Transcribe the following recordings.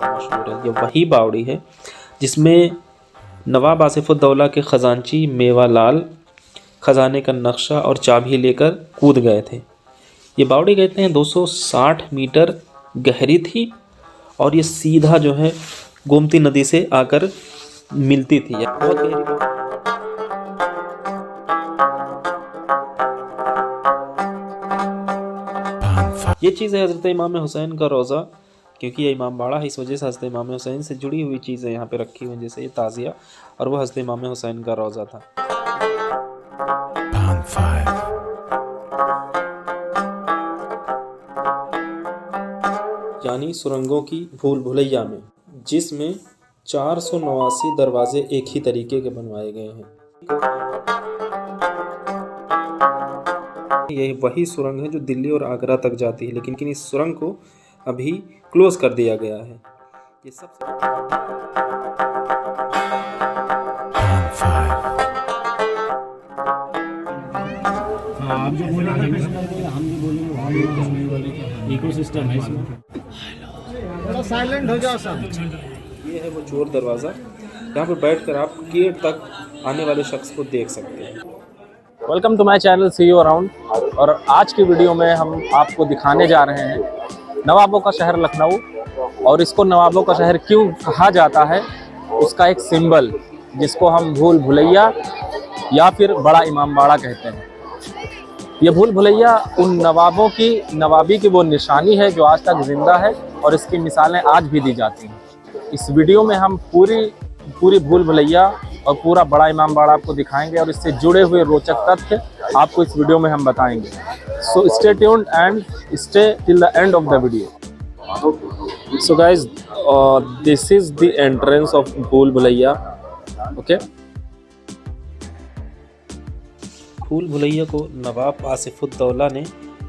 मशहूर है, ये वही बावड़ी है जिसमें नवाब आसिफुद्दौला के ख़जानची मेवालाल ख़जाने का नक्शा और चाबी लेकर कूद गए थे। ये बावड़ी कहते हैं 260 मीटर गहरी थी और ये सीधा जो है गोमती नदी से आकर मिलती थी। बहुत गहरी ये चीज़ है हज़रत इमाम हुसैन का रोज़ा, क्योंकि ये इमाम बाड़ा है, इस वजह से हज़रत इमाम हुसैन से जुड़ी हुई चीज़ें यहाँ पे रखी हुई, जैसे ये ताज़िया, और वो हज़रत इमाम हुसैन का रोज़ा था। यानी सुरंगों की भूल भुलैया में, जिसमें 489 दरवाजे एक ही तरीके के बनवाए गए हैं। यही वही सुरंग है जो दिल्ली और आगरा तक जाती है, लेकिन इस सुरंग को अभी क्लोज कर दिया गया है। ये सबसे आप जो बोलेंगे हम भी बोलेंगे, इकोसिस्टम है इसमें। थोड़ा साइलेंट हो जाओ सब। ये है वो चोर दरवाज़ा, यहाँ पर बैठकर आप गेट तक आने वाले शख्स को देख सकते हैं। Welcome to my channel see you around. और आज की वीडियो में हम आपको दिखाने जा रहे हैं नवाबों का शहर लखनऊ, और इसको नवाबों का शहर क्यों कहा जाता है, उसका एक सिंबल जिसको हम भूल भुलैया या फिर बड़ा इमामबाड़ा कहते हैं। ये भूल भुलैया उन नवाबों की नवाबी की वो निशानी है जो आज तक जिंदा है, और इसकी मिसालें आज भी दी जाती हैं। इस वीडियो में हम पूरी भूल भुलैया और पूरा बड़ा इमामबाड़ा आपको दिखाएंगे, और इससे जुड़े हुए रोचक तथ्य आपको इस वीडियो में हम बताएंगे। So stay tuned and stay till the end of the video. So guys, this is the entrance of भूल भुलैया। ओके, भूल भुलैया को नवाब आसिफुद्दौला ने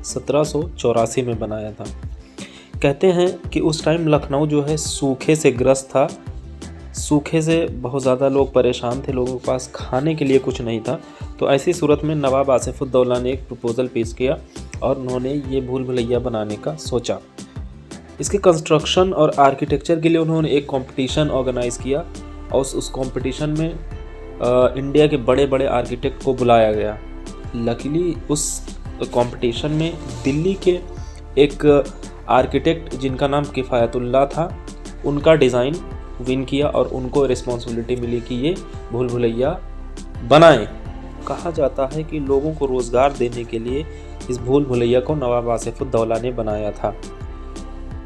1784 में बनाया था। कहते हैं कि उस टाइम लखनऊ जो है सूखे से ग्रस्त था। सूखे से बहुत ज़्यादा लोग परेशान थे, लोगों के पास खाने के लिए कुछ नहीं था। तो ऐसी सूरत में नवाब आसिफुद्दौला ने एक प्रपोज़ल पेश किया और उन्होंने ये भूल भुलैया बनाने का सोचा। इसके कंस्ट्रक्शन और आर्किटेक्चर के लिए उन्होंने एक कंपटीशन ऑर्गेनाइज़ किया, और उस कंपटीशन में इंडिया के बड़े बड़े आर्किटेक्ट को बुलाया गया। लकीली उस कंपटीशन में दिल्ली के एक आर्किटेक्ट जिनका नाम किफ़ायतुल्लाह था, उनका डिज़ाइन विन किया और उनको रिस्पॉन्सिबिलिटी मिली कि ये भूल भुलैया बनाएं। कहा जाता है कि लोगों को रोज़गार देने के लिए इस भूल भुलैया को नवाब आसिफुद्दौला ने बनाया था।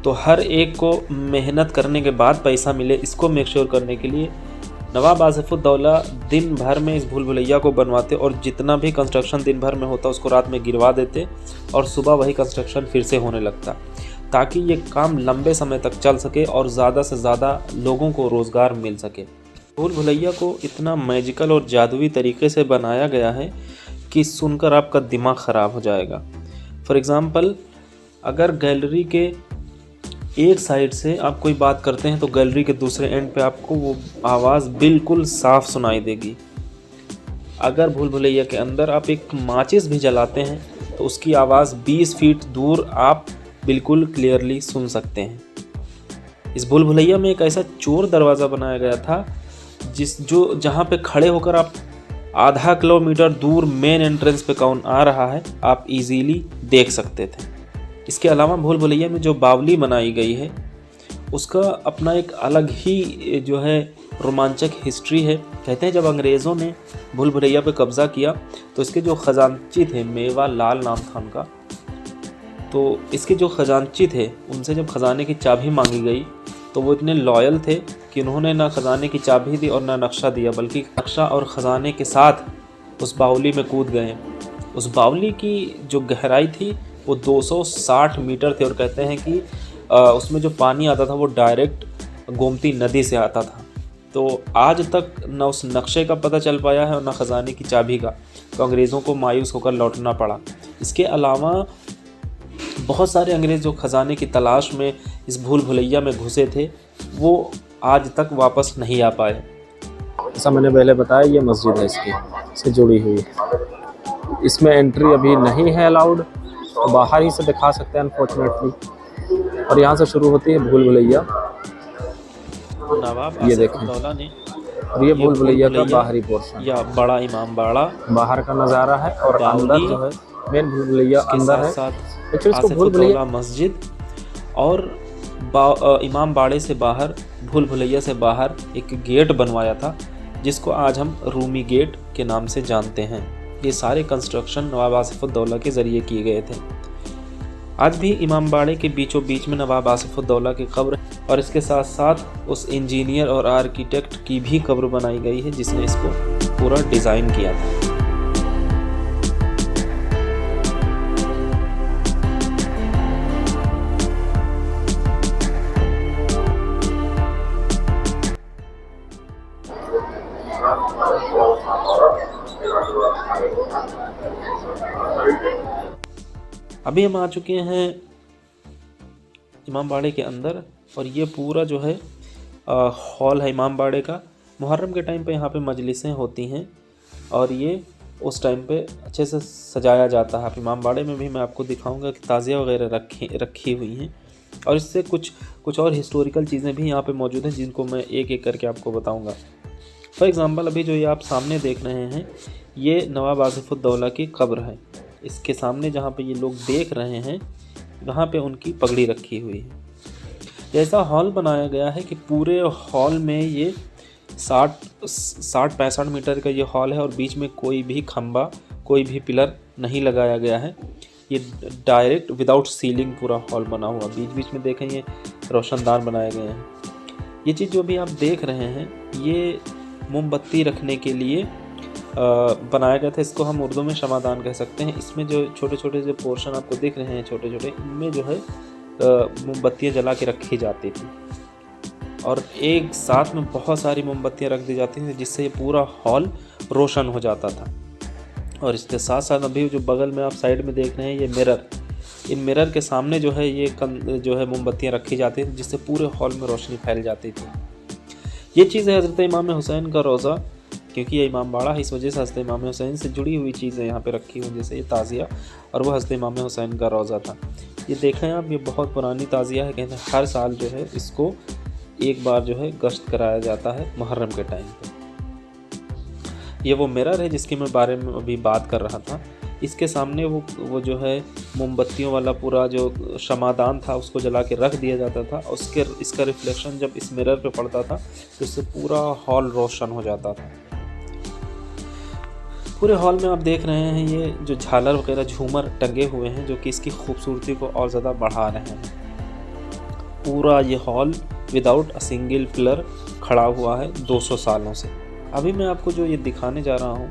तो हर एक को मेहनत करने के बाद पैसा मिले, इसको मेक श्योर करने के लिए नवाब आसिफुद्दौला दिन भर में इस भूल भुलैया को बनवाते, और जितना भी कंस्ट्रक्शन दिन भर में होता उसको रात में गिरवा देते, और सुबह वही कंस्ट्रक्शन फिर से होने लगता, ताकि ये काम लंबे समय तक चल सके और ज़्यादा से ज़्यादा लोगों को रोज़गार मिल सके। भूल भुलैया को इतना मैजिकल और जादुई तरीके से बनाया गया है कि सुनकर आपका दिमाग ख़राब हो जाएगा। फॉर एग्ज़ाम्पल, अगर गैलरी के एक साइड से आप कोई बात करते हैं तो गैलरी के दूसरे एंड पे आपको वो आवाज़ बिल्कुल साफ सुनाई देगी। अगर भूल भुलैया के अंदर आप एक माचिस भी जलाते हैं तो उसकी आवाज़ 20 फीट दूर आप बिल्कुल क्लियरली सुन सकते हैं। इस भूल भुलैया में एक ऐसा चोर दरवाज़ा बनाया गया था जहाँ पे खड़े होकर आप आधा किलोमीटर दूर मेन एंट्रेंस पे कौन आ रहा है आप इजीली देख सकते थे। इसके अलावा भूल भुलैया में जो बावली बनाई गई है उसका अपना एक अलग ही जो है रोमांचक हिस्ट्री है। कहते हैं जब अंग्रेज़ों ने भूल भुलैया पे कब्ज़ा किया तो इसके जो ख़जानची थे, मेवालाल नाम था उनका, तो इसके जो ख़जानची थे उनसे जब ख़जाने की चाबी मांगी गई तो वो इतने लॉयल थे कि उन्होंने ना ख़जाने की चाबी दी और ना नक्शा दिया, बल्कि नक्शा और ख़जाने के साथ उस बावली में कूद गए। उस बावली की जो गहराई थी वो 260 मीटर थे, और कहते हैं कि उसमें जो पानी आता था वो डायरेक्ट गोमती नदी से आता था। तो आज तक न उस नक्शे का पता चल पाया है और न ख़जाने की चाबी का, तो अंग्रेज़ों को मायूस होकर लौटना पड़ा। इसके अलावा बहुत सारे अंग्रेज़ जो ख़जाने की तलाश में इस भूल भुलैया में घुसे थे वो आज तक वापस नहीं आ पाए। जैसा मैंने पहले बताया, ये मस्जिद है इससे जुड़ी हुई। इसमें एंट्री अभी नहीं है अलाउड, तो बाहर ही से दिखा सकते हैं अनफॉर्चुनेटली। और यहाँ से शुरू होती है भूल भुलैया। नवाब ये आसिफ देखें, उद्दौला ने और ये भूल भुलैया का भुलैया बाहरी पोर्शन, या बड़ा इमाम बाड़ा बाहर का नज़ारा है। और अंदर बावली जो है मेन भूल भुलैया के अंदर है। साथ एक्चुअली इसको आसिफ भूल भुलैया उद्दौला मस्जिद और इमाम बाड़े से बाहर, भूल भुलैया से बाहर एक गेट बनवाया था जिसको आज हम रूमी गेट के नाम से जानते हैं। ये सारे कंस्ट्रक्शन नवाब आसिफ उद्दौला के ज़रिए किए गए थे। आज भी इमाम बाड़े के बीचों बीच में नवाब आसिफ उद्दौला की कब्र और इसके साथ साथ उस इंजीनियर और आर्किटेक्ट की भी कब्र बनाई गई है जिसने इसको पूरा डिज़ाइन किया था। अभी हम आ चुके हैं इमाम बाड़े के अंदर और ये पूरा जो है हॉल है इमाम बाड़े का। मुहर्रम के टाइम पे यहाँ पे मजलिसें होती हैं और ये उस टाइम पे अच्छे से सजाया जाता है। इमाम बाड़े में भी मैं आपको दिखाऊंगा कि ताज़िया वगैरह रखी हुई हैं और इससे कुछ और हिस्टोरिकल चीज़ें भी यहाँ पे मौजूद हैं जिनको मैं एक एक करके आपको बताऊँगा। फॉर एग्ज़ाम्पल अभी जो ये आप सामने देख रहे हैं ये नवाब आसिफ उद्दौला की कब्र है। इसके सामने जहाँ पे ये लोग देख रहे हैं वहाँ पे उनकी पगड़ी रखी हुई है। ऐसा हॉल बनाया गया है कि पूरे हॉल में ये 60-65 मीटर का ये हॉल है और बीच में कोई भी खंबा, कोई भी पिलर नहीं लगाया गया है। ये डायरेक्ट विदाउट सीलिंग पूरा हॉल बना हुआ। बीच बीच में देखें ये रोशनदान बनाए गए हैं। ये चीज़ जो भी आप देख रहे हैं ये मोमबत्ती रखने के लिए बनाया गया था। इसको हम उर्दू में शमादान कह सकते हैं। इसमें जो छोटे छोटे जो पोर्शन आपको दिख रहे हैं छोटे छोटे, इनमें जो है मोमबत्तियाँ जला के रखी जाती थी और एक साथ में बहुत सारी मोमबत्तियाँ रख दी जाती थी जिससे ये पूरा हॉल रोशन हो जाता था। और इसके साथ साथ अभी जो बगल में आप साइड में देख रहे हैं ये मिरर, इन मिरर के सामने जो है ये जो है मोमबत्तियाँ रखी जाती थी जिससे पूरे हॉल में रोशनी फैल जाती थी। ये चीज़ है हज़रत इमाम हुसैन का रोज़ा, क्योंकि ये इमाम बाड़ा है इस वजह से हज़रत इमाम हुसैन से जुड़ी हुई चीज़ें यहाँ पे रखी हुई, जैसे ये ताज़िया और वो हज़रत इमाम हुसैन का रोज़ा था। ये देखें आप, ये बहुत पुरानी ताज़िया है। कहते हैं हर साल जो है इसको एक बार जो है गश्त कराया जाता है मुहर्रम के टाइम पे। ये वो मिरर है जिसके मैं बारे में अभी बात कर रहा था। इसके सामने वो जो है मोमबत्तियों वाला पूरा जो शमादान था उसको जला के रख दिया जाता था। इसका रिफ्लेक्शन जब इस मिरर पे पड़ता था तो इससे पूरा हॉल रोशन हो जाता था। पूरे हॉल में आप देख रहे हैं ये जो झालर वगैरह झूमर टंगे हुए हैं जो कि इसकी खूबसूरती को और ज़्यादा बढ़ा रहे हैं। पूरा ये hall without a single pillar खड़ा हुआ है 200 सालों से। अभी मैं आपको जो ये दिखाने जा रहा हूँ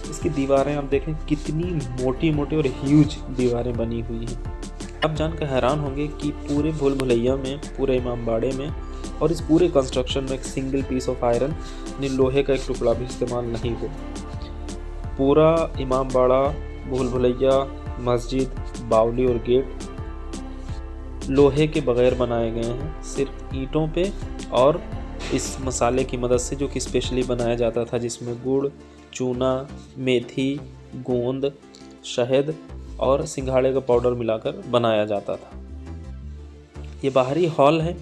इसकी दीवारें आप देखें कितनी मोटी मोटी और ह्यूज दीवारें बनी हुई हैं। आप जानकर हैरान होंगे कि पूरे भूल भुलैया में, पूरे इमाम बाड़े में और इस पूरे कंस्ट्रक्शन में एक सिंगल पीस ऑफ आयरन यानी लोहे का एक टुकड़ा भी इस्तेमाल नहीं हो। पूरा इमाम बाड़ा, भूल भुलैया, मस्जिद, बावली और गेट लोहे के बगैर बनाए गए हैं, सिर्फ ईंटों पे और इस मसाले की मदद से जो कि स्पेशली बनाया जाता था जिसमें गुड़, चूना, मेथी, गोंद, शहद और सिंघाड़े का पाउडर मिलाकर बनाया जाता था। ये बाहरी हॉल है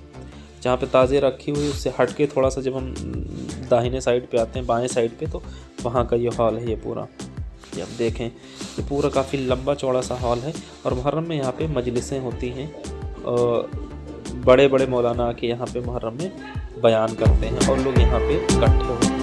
जहाँ पे ताज़िया रखी हुई, उससे हट के थोड़ा सा जब हम दाहिने साइड पे आते हैं, बाएं साइड पे, तो वहाँ का ये हॉल है। ये पूरा ये आप देखें ये पूरा काफ़ी लंबा चौड़ा सा हॉल है और मुहर्रम में यहाँ पे मजलिसें होती हैं। बड़े बड़े मौलाना आके यहाँ पे मुहर्रम में बयान करते हैं और लोग यहाँ पे इकट्ठे होते हैं।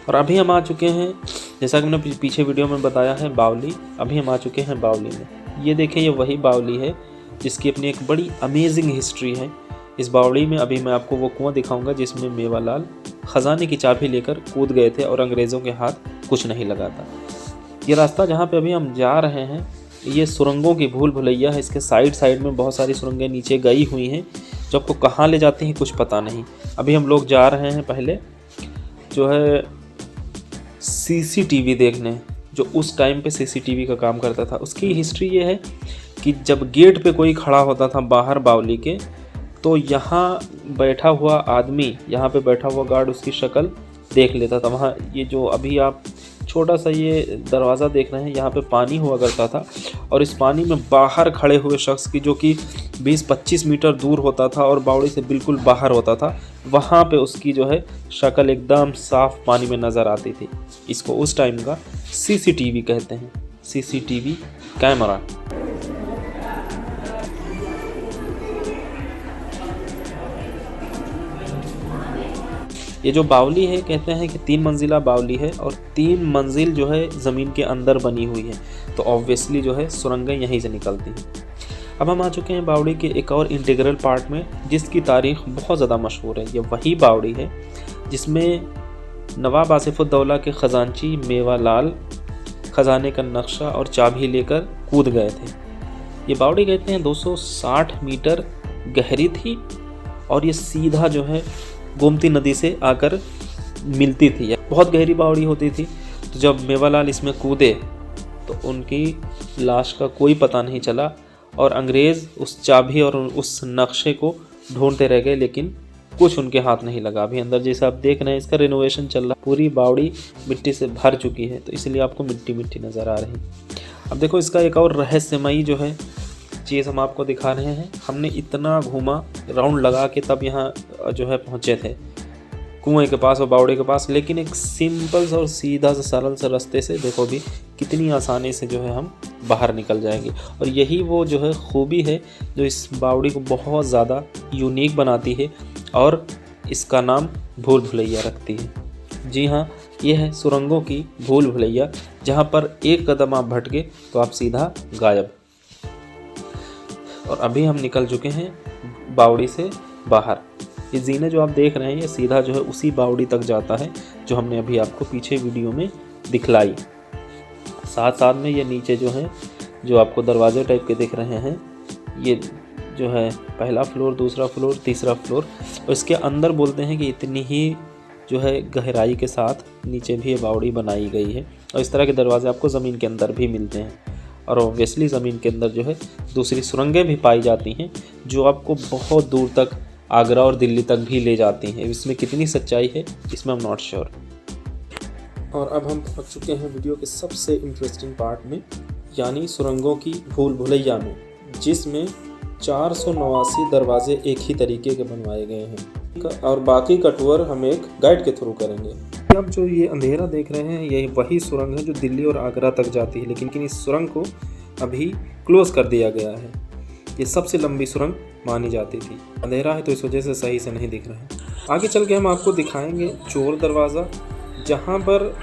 और अभी हम आ चुके हैं, जैसा कि मैंने पीछे वीडियो में बताया है, बावली। अभी हम आ चुके हैं बावली में। ये देखें, ये वही बावली है जिसकी अपनी एक बड़ी अमेजिंग हिस्ट्री है। इस बावली में अभी मैं आपको वो कुआं दिखाऊंगा जिसमें मेवालाल ख़जाने की चाबी लेकर कूद गए थे और अंग्रेज़ों के हाथ कुछ नहीं लगा था। ये रास्ता जहाँ पे अभी हम जा रहे हैं ये सुरंगों की भूल भुलैया है। इसके साइड में बहुत सारी सुरंगें नीचे गई हुई हैं जो आपको कहाँ ले जाती हैं कुछ पता नहीं। अभी हम लोग जा रहे हैं पहले जो है सीसीटीवी देखने, जो उस टाइम पे सीसीटीवी का काम करता था। उसकी हिस्ट्री ये है कि जब गेट पे कोई खड़ा होता था बाहर बावली के, तो यहाँ बैठा हुआ आदमी, यहाँ पे बैठा हुआ गार्ड उसकी शक्ल देख लेता था। वहाँ ये जो अभी आप छोटा सा ये दरवाज़ा देख रहे हैं, यहाँ पे पानी हुआ करता था और इस पानी में बाहर खड़े हुए शख्स की, जो कि 20-25 मीटर दूर होता था और बावड़ी से बिल्कुल बाहर होता था, वहाँ पे उसकी जो है शक्ल एकदम साफ पानी में नज़र आती थी। इसको उस टाइम का सीसीटीवी कहते हैं, सीसीटीवी कैमरा। ये जो बावली है, कहते हैं कि 3 मंजिला बावली है और 3 मंजिल जो है ज़मीन के अंदर बनी हुई है, तो ऑब्वियसली जो है सुरंगें यहीं से निकलती हैं। अब हम आ चुके हैं बावड़ी के एक और इंटीग्रल पार्ट में, जिसकी तारीख बहुत ज़्यादा मशहूर है। ये वही बावड़ी है जिसमें नवाब आसिफुद्दौला के ख़जानची मेवालाल ख़जाने का नक्शा और चाबी लेकर कूद गए थे। ये बावड़ी कहते हैं 260 मीटर गहरी थी और ये सीधा जो है गोमती नदी से आकर मिलती थी। बहुत गहरी बावड़ी होती थी। तो जब मेवालाल इसमें कूदे तो उनकी लाश का कोई पता नहीं चला और अंग्रेज़ उस चाबी और उस नक्शे को ढूंढते रह गए, लेकिन कुछ उनके हाथ नहीं लगा। अभी अंदर जैसे आप देख रहे हैं, इसका रिनोवेशन चल रहा है, पूरी बावड़ी मिट्टी से भर चुकी है, तो इसलिए आपको मिट्टी मिट्टी नज़र आ रही। अब देखो, इसका एक और रहस्यमयी जो है चीज़ हम आपको दिखा रहे हैं। हमने इतना घूमा, राउंड लगा के तब यहाँ जो है पहुँचे थे कुएं के पास और बावड़ी के पास, लेकिन एक सिंपल सा और सीधा सा सरल सा रास्ते से देखो भी कितनी आसानी से जो है हम बाहर निकल जाएंगे। और यही वो जो है खूबी है जो इस बावड़ी को बहुत ज़्यादा यूनिक बनाती है और इसका नाम भूल भुलैया रखती है। जी हाँ, ये है सुरंगों की भूल भुलैया, जहाँ पर एक कदम आप भटके तो आप सीधा गायब। और अभी हम निकल चुके हैं बावड़ी से बाहर। ये जीने जो आप देख रहे हैं, ये सीधा जो है उसी बावड़ी तक जाता है जो हमने अभी आपको पीछे वीडियो में दिखलाई। साथ साथ में ये नीचे जो है, जो आपको दरवाजे टाइप के दिख रहे हैं, ये जो है पहला फ्लोर, दूसरा फ्लोर, तीसरा फ्लोर, और इसके अंदर बोलते हैं कि इतनी ही जो है गहराई के साथ नीचे भी ये बावड़ी बनाई गई है। और इस तरह के दरवाजे आपको ज़मीन के अंदर भी मिलते हैं। और ऑब्वियसली ज़मीन के अंदर जो है दूसरी सुरंगें भी पाई जाती हैं, जो आपको बहुत दूर तक, आगरा और दिल्ली तक भी ले जाती हैं। इसमें कितनी सच्चाई है, इसमें हम नॉट श्योर। और अब हम पहुंच चुके हैं वीडियो के सबसे इंटरेस्टिंग पार्ट में, यानी सुरंगों की भूल भुलैया में, जिसमें 489 दरवाजे एक ही तरीके के बनवाए गए हैं और बाकी का टूर हम एक गाइड के थ्रू करेंगे। अब जो ये अंधेरा देख रहे हैं, ये वही सुरंग है जो दिल्ली और आगरा तक जाती है, लेकिन इस सुरंग को अभी क्लोज़ कर दिया गया है। ये सबसे लंबी सुरंग मानी जाती थी। अंधेरा है तो इस वजह से सही से नहीं दिख रहा है। आगे चल के हम आपको दिखाएंगे चोर दरवाज़ा, जहाँ पर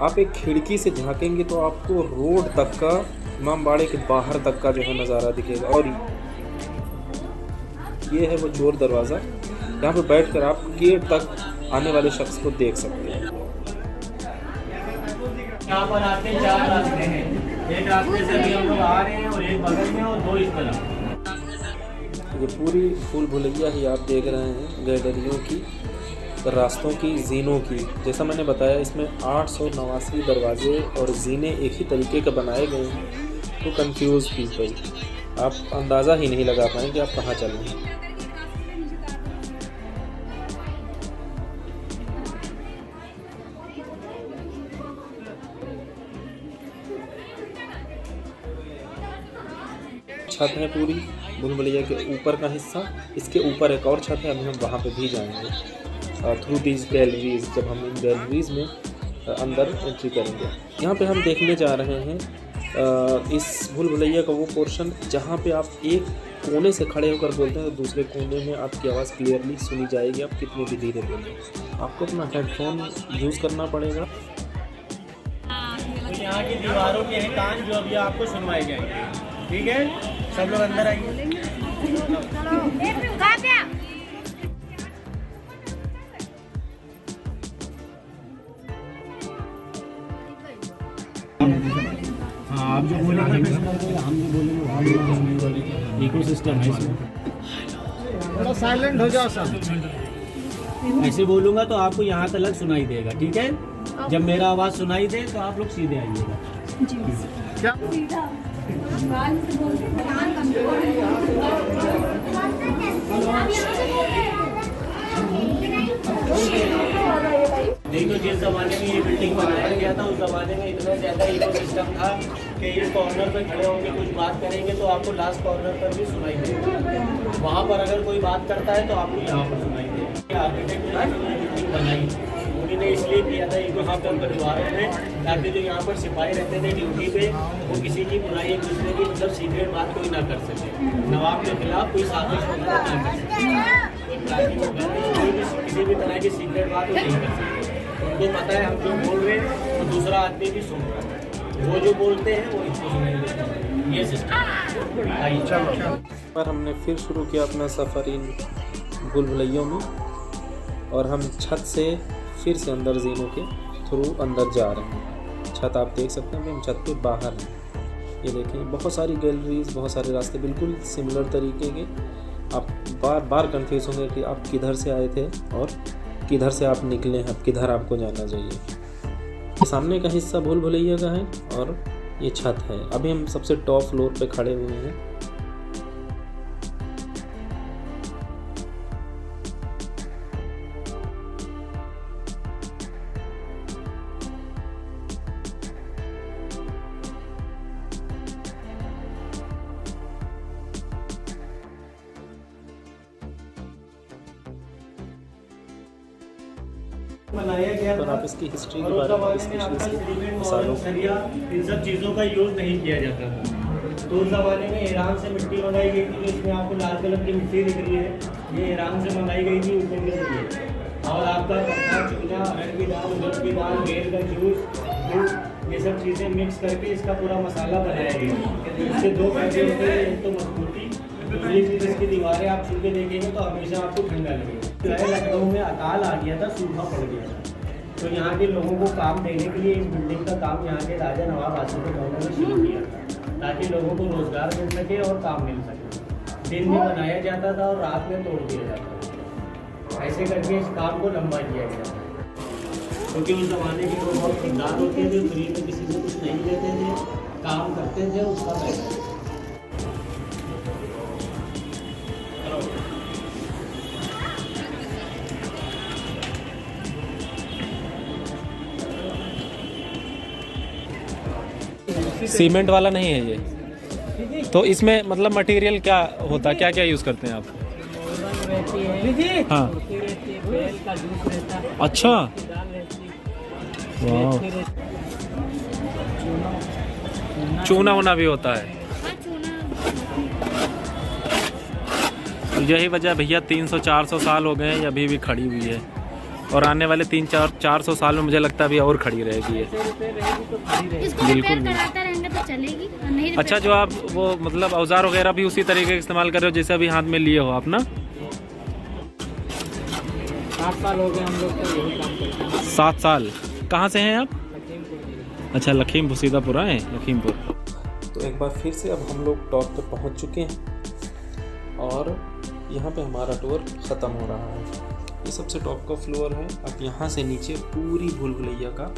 आप एक खिड़की से झांकेंगे तो आपको रोड तक का, इमामबाड़े के बाहर तक का जो है नज़ारा दिखेगा। और ये है वो चोर दरवाज़ा, यहाँ पे बैठकर आप गेट तक आने वाले शख्स को देख सकते हैं। यहाँ पर आते 4 रास्ते हैं, एक रास्ते से भी हम लोग आ रहे हैं और एक बगल में और 2 इस तरफ। ये पूरी भूल भुलैया ही आप देख रहे हैं, गैलरियों की, रास्तों की, जीनों की। जैसा मैंने बताया, इसमें 889 दरवाजे और जीने एक ही तरीके के बनाए गए हैं, तो कंफ्यूज पीपल, आप अंदाज़ा ही नहीं लगा पाएंगे आप कहाँ चल रहे हैं। छत है पूरी भूल भुलैया के ऊपर का हिस्सा, इसके ऊपर एक और छत है, अभी हम वहाँ पे भी जाएंगे थ्रू दीज गैलरीज। जब हम इन गैलरीज में अंदर एंट्री करेंगे, यहाँ पे हम देखने जा रहे हैं इस भूल भुलैया का वो पोर्शन जहाँ पे आप एक कोने से खड़े होकर बोलते हैं तो दूसरे कोने में आपकी आवाज़ क्लियरली सुनी जाएगी, आप कितने भी धीरे बोलें। आपको अपना हेडफोन यूज़ करना पड़ेगा। तो यहाँ की दीवारों के हैं कान जो अभी आपको सुनवाए जाएंगे। ठीक है, सब लोग अंदर आइए। हाँ, आप जो बोलेंगे हम जो बोलेंगे, इकोसिस्टम है इसमें। थोड़ा साइलेंट हो जाओ सब। ऐसे बोलूँगा तो आपको यहाँ तक सुनाई देगा, ठीक है। जब मेरा आवाज़ सुनाई दे तो आप लोग सीधे आइएगा। देखो, जिस ज़माने में ये बिल्डिंग बनाया गया था उस ज़माने में इतना ज़्यादा इकोसिस्टम था कि इस कॉर्नर पर खड़े होकर कुछ बात करेंगे तो आपको लास्ट कॉर्नर पर भी सुनाई देगा। वहाँ पर अगर कोई बात करता है तो आपको यहाँ पर सुनाई देगा। आर्किटेक्ट ने बिल्डिंग बनाई, उन्होंने इसलिए किया था इकोसिस्टम परिवारों में, ताकि जो यहाँ पर सिपाही रहते थे ड्यूटी पे, वो किसी की बुराई, एक दूसरे की मतलब सीक्रेट बात कोई ना कर सके, नवाब के खिलाफ कोई साजिश वगैरह ना कर सके, ताकि वो किसी भी तरह की सीक्रेट बात वो नहीं कर सके। उनको पता है हम जो बोल रहे हैं तो दूसरा आदमी भी सुन रहा है, वो जो बोलते हैं वो इसको सुनाई देता है। ये सिस्टम। पर हमने फिर शुरू किया अपना सफ़र इन भूल भुलैयों में, और हम छत से फिर से अंदर जीनों के थ्रू अंदर जा रहे हैं। छत आप देख सकते हैं कि हम छत के बाहर हैं। ये देखें, बहुत सारी गैलरीज, बहुत सारे रास्ते बिल्कुल सिमिलर तरीके के। आप बार बार कंफ्यूज होंगे कि आप किधर से आए थे और किधर से आप निकले हैं, अब किधर आपको जाना चाहिए। सामने का हिस्सा भूल भुलैया का है और ये छत है। अभी हम सबसे टॉप फ्लोर पे खड़े हुए हैं। बनाया गया पर था आप इसकी हिस्ट्री और के उस बारे में ज़माने में यहाँ पर सीमेंट मसालों और सरिया इन सब चीज़ों का यूज़ नहीं किया जाता था। तो उस ज़माने में ईरान से मिट्टी मंगाई गई थी, इसमें आपको लाल कलर की मिट्टी दिख रही है, ये ईरान से मंगाई गई थी ऊपर के लिए। और आपका पत्ता, चूना, अरहर की दाल, उड़द की दाल, बेर का जूस, दूध, ये सब चीज़ें मिक्स करके इसका पूरा मसाला बनाया गया। इसके दो फायदे होते हैं, एक तो मजबूती, दूसरी चीज़ इसकी दीवारें आप छू के देखेंगे तो हमेशा आपको ठंडा लगेगा। जो है लखनऊ में अकाल आ गया था, सूखा पड़ गया था, तो यहाँ के लोगों को काम देने के लिए इस बिल्डिंग का काम यहाँ के राजा नवाब आसिफ उद्दौला ने शुरू किया था, ताकि लोगों को रोज़गार मिल सके और काम मिल सके। दिन में बनाया जाता था और रात में तोड़ दिया जाता था। ऐसे करके इस काम को लंबा किया गया था, क्योंकि उस ज़माने के लोग बहुत खुददार होते थे, फ्री में किसी से कुछ नहीं लेते थे, काम करते थे उसका पैसा। सीमेंट वाला नहीं है ये, तो इसमें मतलब मटेरियल क्या होता है, क्या क्या यूज़ करते हैं आप? हाँ, अच्छा, वाह, चूना वूना भी होता है। यही वजह भैया 300-400 साल हो गए हैं, अभी भी खड़ी हुई है, और आने वाले 300-400 साल में मुझे लगता है अभी और खड़ी रहेगी ये। बिल्कुल तो चलेगी, नहीं। अच्छा, जो आप वो मतलब औजार वगैरह भी उसी तरीके का इस्तेमाल कर रहे हो जैसे अभी हाथ में लिए हो आप ना? 7 साल हो गए हम लोग तो यही काम करते हैं। 7 साल। कहाँ से हैं आप? अच्छा, लखीमपुर, सीतापुर है, लखीमपुर। तो एक बार फिर से अब हम लोग टॉप पे पहुंच चुके हैं और यहाँ पे हमारा टूर ख़त्म हो रहा है। ये सबसे टॉप का फ्लोर है। आप यहाँ से नीचे पूरी भूल भुलैया का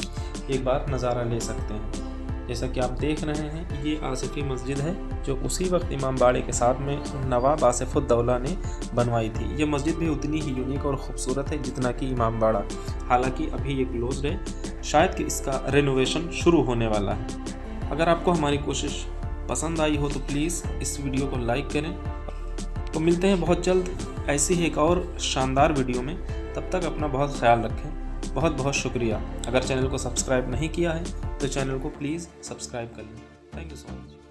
एक बार नज़ारा ले सकते हैं। जैसा कि आप देख रहे हैं, ये आसिफी मस्जिद है जो उसी वक्त इमाम बाड़े के साथ में नवाब आसिफ उद्दौला ने बनवाई थी। ये मस्जिद भी उतनी ही यूनिक और ख़ूबसूरत है जितना कि इमाम बाड़ा। हालांकि अभी ये क्लोज्ड है, शायद कि इसका रेनोवेशन शुरू होने वाला है। अगर आपको हमारी कोशिश पसंद आई हो तो प्लीज़ इस वीडियो को लाइक करें। तो मिलते हैं बहुत जल्द ऐसी ही एक और शानदार वीडियो में। तब तक अपना बहुत ख्याल रखें। बहुत बहुत शुक्रिया। अगर चैनल को सब्सक्राइब नहीं किया है तो चैनल को प्लीज़ सब्सक्राइब कर लें। Thank you so much.